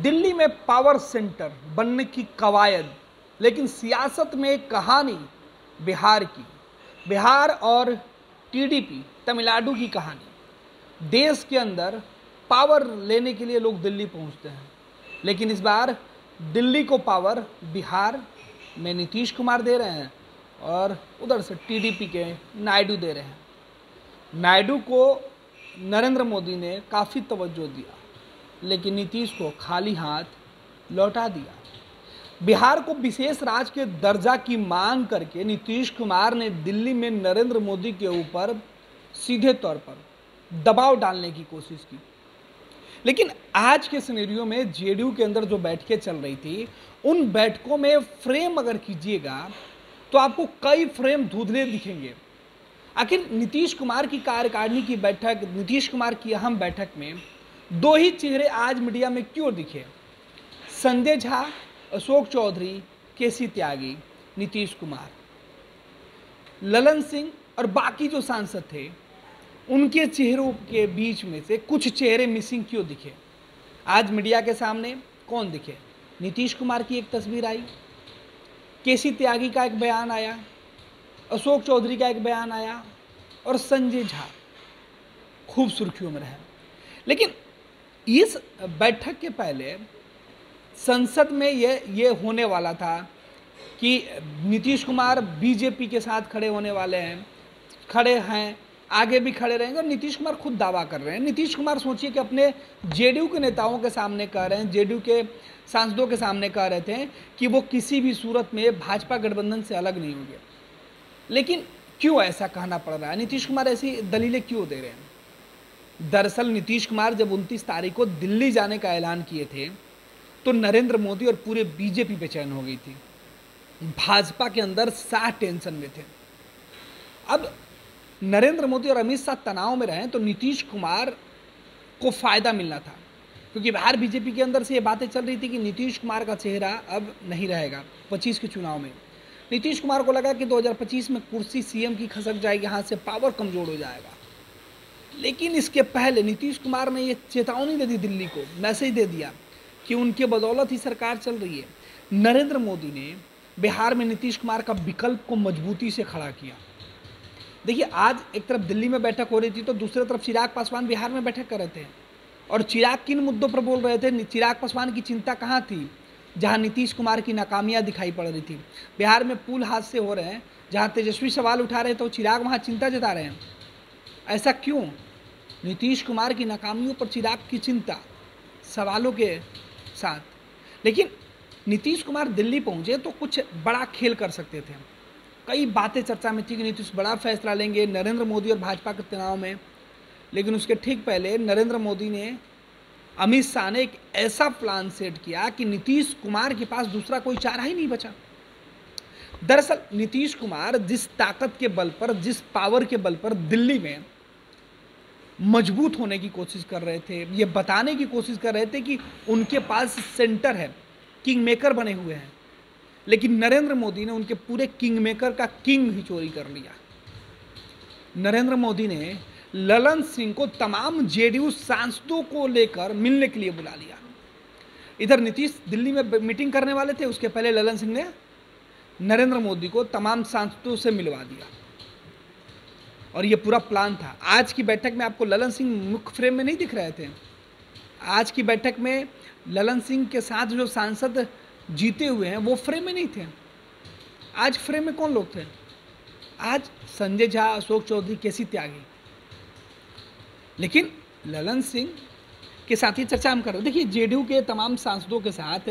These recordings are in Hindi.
दिल्ली में पावर सेंटर बनने की कवायद, लेकिन सियासत में एक कहानी बिहार की, बिहार और टीडीपी तमिलनाडु की कहानी। देश के अंदर पावर लेने के लिए लोग दिल्ली पहुंचते हैं, लेकिन इस बार दिल्ली को पावर बिहार में नीतीश कुमार दे रहे हैं और उधर से टीडीपी के नायडू दे रहे हैं। नायडू को नरेंद्र मोदी ने काफ़ी तवज्जो दिया, लेकिन नीतीश को खाली हाथ लौटा दिया। बिहार को विशेष राज्य के दर्जा की मांग करके नीतीश कुमार ने दिल्ली में नरेंद्र मोदी के ऊपर सीधे तौर पर दबाव डालने की कोशिश की। लेकिन आज के सिनेरियो में जेडीयू के अंदर जो बैठकें चल रही थी, उन बैठकों में फ्रेम अगर कीजिएगा तो आपको कई फ्रेम धुंधले दिखेंगे। आखिर नीतीश कुमार की कार्यकारिणी की बैठक, नीतीश कुमार की अहम बैठक में दो ही चेहरे आज मीडिया में क्यों दिखे? संजय झा, अशोक चौधरी, केसी त्यागी, नीतीश कुमार, ललन सिंह और बाकी जो सांसद थे, उनके चेहरों के बीच में से कुछ चेहरे मिसिंग क्यों दिखे? आज मीडिया के सामने कौन दिखे? नीतीश कुमार की एक तस्वीर आई, केसी त्यागी का एक बयान आया, अशोक चौधरी का एक बयान आया और संजय झा खूब सुर्खियों में रहे। लेकिन इस बैठक के पहले संसद में ये होने वाला था कि नीतीश कुमार बीजेपी के साथ खड़े होने वाले हैं, खड़े हैं, आगे भी खड़े रहेंगे और नीतीश कुमार खुद दावा कर रहे हैं। नीतीश कुमार सोचिए कि अपने जेडीयू के नेताओं के सामने कह रहे हैं, जेडीयू के सांसदों के सामने कह रहे थे कि वो किसी भी सूरत में भाजपा गठबंधन से अलग नहीं होंगे। लेकिन क्यों ऐसा कहना पड़ रहा है? नीतीश कुमार ऐसी दलीलें क्यों दे रहे हैं? दरअसल नीतीश कुमार जब 29 तारीख को दिल्ली जाने का ऐलान किए थे तो नरेंद्र मोदी और पूरे बीजेपी बेचैन हो गई थी। भाजपा के अंदर साह टेंशन में थे। अब नरेंद्र मोदी और अमित शाह तनाव में रहे तो नीतीश कुमार को फायदा मिलना था, क्योंकि बाहर बीजेपी के अंदर से ये बातें चल रही थी कि नीतीश कुमार का चेहरा अब नहीं रहेगा 25 के चुनाव में। नीतीश कुमार को लगा कि 2025 में कुर्सी सीएम की खसक जाएगी, यहाँ से पावर कमजोर हो जाएगा। लेकिन इसके पहले नीतीश कुमार ने ये चेतावनी दे दी, दिल्ली को मैसेज दे दिया कि उनके बदौलत ही सरकार चल रही है। नरेंद्र मोदी ने बिहार में नीतीश कुमार का विकल्प को मजबूती से खड़ा किया। देखिए, आज एक तरफ दिल्ली में बैठक हो रही थी तो दूसरी तरफ चिराग पासवान बिहार में बैठक कर रहे थे। और चिराग किन मुद्दों पर बोल रहे थे? चिराग पासवान की चिंता कहाँ थी? जहाँ नीतीश कुमार की नाकामियाँ दिखाई पड़ रही थी। बिहार में पुल हादसे हो रहे हैं, जहाँ तेजस्वी सवाल उठा रहे तो चिराग वहाँ चिंता जता रहे हैं। ऐसा क्यों? नीतीश कुमार की नाकामियों पर चिराग की चिंता, सवालों के साथ। लेकिन नीतीश कुमार दिल्ली पहुंचे तो कुछ बड़ा खेल कर सकते थे। कई बातें चर्चा में थी कि नीतीश बड़ा फैसला लेंगे नरेंद्र मोदी और भाजपा के तनाव में। लेकिन उसके ठीक पहले नरेंद्र मोदी ने, अमित शाह ने एक ऐसा प्लान सेट किया कि नीतीश कुमार के पास दूसरा कोई चारा ही नहीं बचा। दरअसल नीतीश कुमार जिस ताकत के बल पर, जिस पावर के बल पर दिल्ली में मजबूत होने की कोशिश कर रहे थे, ये बताने की कोशिश कर रहे थे कि उनके पास सेंटर है, किंग मेकर बने हुए हैं। लेकिन नरेंद्र मोदी ने उनके पूरे किंग मेकर का किंग ही चोरी कर लिया। नरेंद्र मोदी ने ललन सिंह को तमाम जेडीयू सांसदों को लेकर मिलने के लिए बुला लिया। इधर नीतीश दिल्ली में मीटिंग करने वाले थे, उसके पहले ललन सिंह ने नरेंद्र मोदी को तमाम सांसदों से मिलवा दिया और ये पूरा प्लान था। आज की बैठक में आपको ललन सिंह मुख्य फ्रेम में नहीं दिख रहे थे। आज की बैठक में ललन सिंह के साथ जो सांसद जीते हुए हैं वो फ्रेम में नहीं थे। आज फ्रेम में कौन लोग थे? आज संजय झा, अशोक चौधरी, केसी त्यागी। लेकिन ललन सिंह के साथ ही चर्चा हम कर रहे हैं। देखिए, जेडीयू के तमाम सांसदों के साथ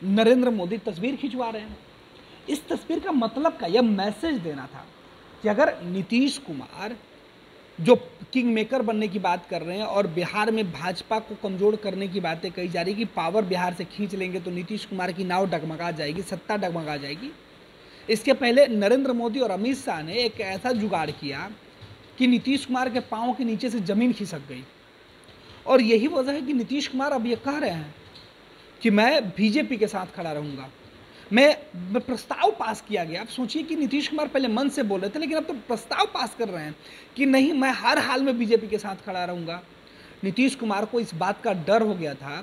नरेंद्र मोदी तस्वीर खिंचवा रहे हैं। इस तस्वीर का मतलब क्या? यह मैसेज देना था कि अगर नीतीश कुमार जो किंग मेकर बनने की बात कर रहे हैं और बिहार में भाजपा को कमजोर करने की बातें कही जा रही कि पावर बिहार से खींच लेंगे तो नीतीश कुमार की नाव डगमगा जाएगी, सत्ता डगमगा जाएगी। इसके पहले नरेंद्र मोदी और अमित शाह ने एक ऐसा जुगाड़ किया कि नीतीश कुमार के पांव के नीचे से जमीन खिसक गई। और यही वजह है कि नीतीश कुमार अब ये कह रहे हैं कि मैं बीजेपी के साथ खड़ा रहूँगा। मैं प्रस्ताव पास किया गया। आप सोचिए कि नीतीश कुमार पहले मन से बोल रहे थे, लेकिन अब तो प्रस्ताव पास कर रहे हैं कि नहीं, मैं हर हाल में बीजेपी के साथ खड़ा रहूँगा। नीतीश कुमार को इस बात का डर हो गया था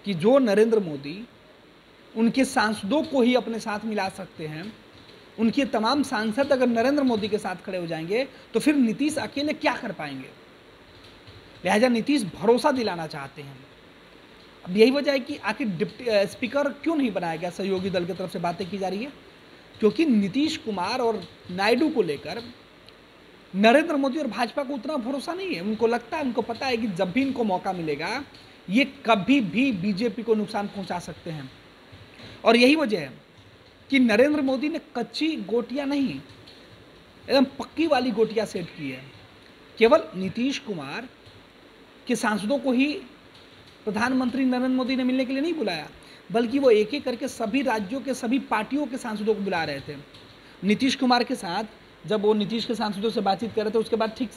कि जो नरेंद्र मोदी उनके सांसदों को ही अपने साथ मिला सकते हैं, उनके तमाम सांसद अगर नरेंद्र मोदी के साथ खड़े हो जाएंगे तो फिर नीतीश अकेले क्या कर पाएंगे। लिहाजा नीतीश भरोसा दिलाना चाहते हैं। अब यही वजह है कि आखिर डिप्टी स्पीकर क्यों नहीं बनाया गया, सहयोगी दल की तरफ से बातें की जा रही है, क्योंकि नीतीश कुमार और नायडू को लेकर नरेंद्र मोदी और भाजपा को उतना भरोसा नहीं है। उनको लगता है, उनको पता है कि जब भी इनको मौका मिलेगा ये कभी भी बीजेपी को नुकसान पहुंचा सकते हैं। और यही वजह है कि नरेंद्र मोदी ने कच्ची गोटियां नहीं, एकदम पक्की वाली गोटियां सेट की है। केवल नीतीश कुमार के सांसदों को ही प्रधानमंत्री नरेंद्र मोदी ने मिलने के लिए नहीं बुलाया, बल्कि वो एक एक करके सभी राज्यों के सभी पार्टियों के सांसदों को बुला रहे थे। नीतीश कुमार के साथ जब वो नीतीश के सांसदों से बातचीत कर रहे थे, उसके बाद ठीक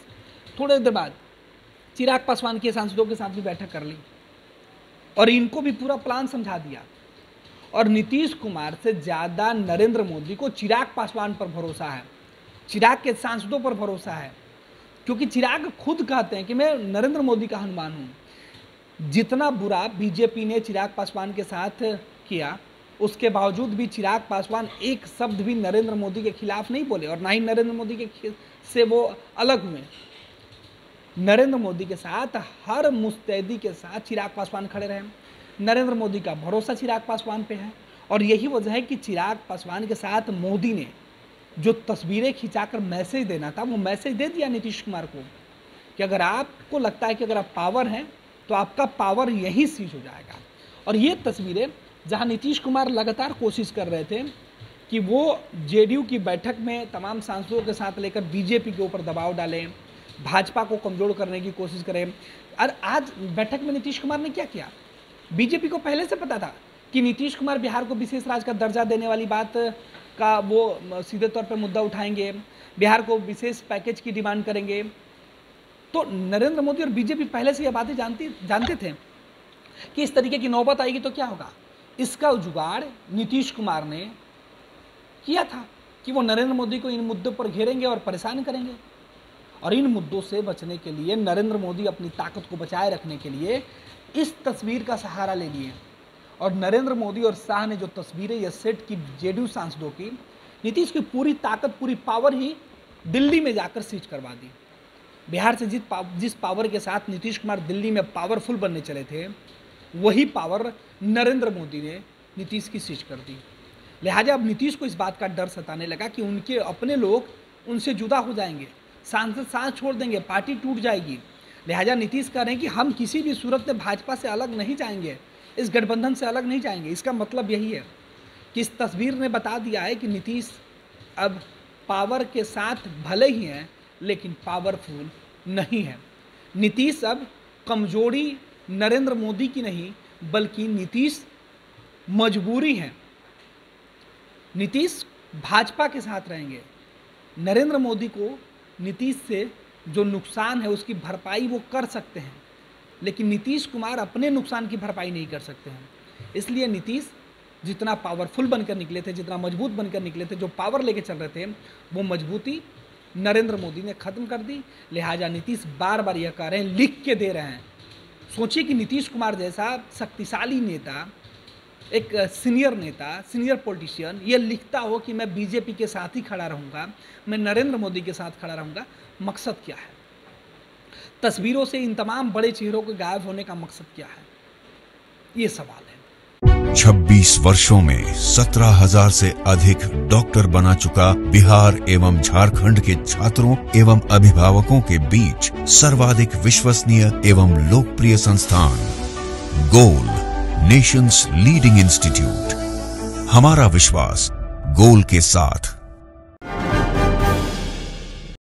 थोड़े देर बाद चिराग पासवान के सांसदों के साथ भी बैठक कर ली और इनको भी पूरा प्लान समझा दिया। और नीतीश कुमार से ज़्यादा नरेंद्र मोदी को चिराग पासवान पर भरोसा है, चिराग के सांसदों पर भरोसा है, क्योंकि चिराग खुद कहते हैं कि मैं नरेंद्र मोदी का हनुमान हूँ। जितना बुरा बीजेपी ने चिराग पासवान के साथ किया, उसके बावजूद भी चिराग पासवान एक शब्द भी नरेंद्र मोदी के खिलाफ नहीं बोले और ना ही नरेंद्र मोदी के से वो अलग हुए। नरेंद्र मोदी के साथ हर मुस्तैदी के साथ चिराग पासवान खड़े रहे। नरेंद्र मोदी का भरोसा चिराग पासवान पे है और यही वजह है कि चिराग पासवान के साथ मोदी ने जो तस्वीरें खिंचाकर मैसेज देना था, वो मैसेज दे दिया नीतीश कुमार को कि अगर आपको लगता है कि अगर आप पावर हैं तो आपका पावर यहीं सीज हो जाएगा। और ये तस्वीरें जहां नीतीश कुमार लगातार कोशिश कर रहे थे कि वो जेडीयू की बैठक में तमाम सांसदों के साथ लेकर बीजेपी के ऊपर दबाव डालें, भाजपा को कमजोर करने की कोशिश करें। और आज बैठक में नीतीश कुमार ने क्या किया, बीजेपी को पहले से पता था कि नीतीश कुमार बिहार को विशेष राज्य का दर्जा देने वाली बात का वो सीधे तौर पर मुद्दा उठाएंगे, बिहार को विशेष पैकेज की डिमांड करेंगे। तो नरेंद्र मोदी और बीजेपी पहले से ये बातें जानते थे कि इस तरीके की नौबत आएगी तो क्या होगा। इसका जुगाड़ नीतीश कुमार ने किया था कि वो नरेंद्र मोदी को इन मुद्दों पर घेरेंगे और परेशान करेंगे। और इन मुद्दों से बचने के लिए नरेंद्र मोदी अपनी ताकत को बचाए रखने के लिए इस तस्वीर का सहारा ले लिए। और नरेंद्र मोदी और शाह ने जो तस्वीरें ये सेट की जेडीयू सांसदों की, नीतीश की पूरी ताकत, पूरी पावर ही दिल्ली में जाकर सीज करवा दी। बिहार से जिस पावर के साथ नीतीश कुमार दिल्ली में पावरफुल बनने चले थे, वही पावर नरेंद्र मोदी ने नीतीश की सीज कर दी। लिहाजा अब नीतीश को इस बात का डर सताने लगा कि उनके अपने लोग उनसे जुदा हो जाएंगे, सांसद साथ छोड़ देंगे, पार्टी टूट जाएगी। लिहाजा नीतीश कह रहे हैं कि हम किसी भी सूरत में भाजपा से अलग नहीं जाएंगे, इस गठबंधन से अलग नहीं जाएंगे। इसका मतलब यही है कि इस तस्वीर ने बता दिया है कि नीतीश अब पावर के साथ भले ही हैं लेकिन पावरफुल नहीं है। नीतीश अब कमजोरी नरेंद्र मोदी की नहीं बल्कि नीतीश मजबूरी है। नीतीश भाजपा के साथ रहेंगे। नरेंद्र मोदी को नीतीश से जो नुकसान है उसकी भरपाई वो कर सकते हैं, लेकिन नीतीश कुमार अपने नुकसान की भरपाई नहीं कर सकते हैं। इसलिए नीतीश जितना पावरफुल बनकर निकले थे, जितना मजबूत बनकर निकले थे, जो पावर लेके चल रहे थे, वो मजबूती नरेंद्र मोदी ने खत्म कर दी। लिहाजा नीतीश बार बार यह कह रहे हैं, लिख के दे रहे हैं। सोचिए कि नीतीश कुमार जैसा शक्तिशाली नेता, एक सीनियर नेता, सीनियर पॉलिटिशियन ये लिखता हो कि मैं बीजेपी के साथ ही खड़ा रहूँगा, मैं नरेंद्र मोदी के साथ खड़ा रहूँगा। मकसद क्या है? तस्वीरों से इन तमाम बड़े चेहरों के गायब होने का मकसद क्या है? ये सवाल है। 26 वर्षों में 17,000 से अधिक डॉक्टर बना चुका बिहार एवं झारखंड के छात्रों एवं अभिभावकों के बीच सर्वाधिक विश्वसनीय एवं लोकप्रिय संस्थान गोल, नेशंस लीडिंग इंस्टीट्यूट। हमारा विश्वास गोल के साथ।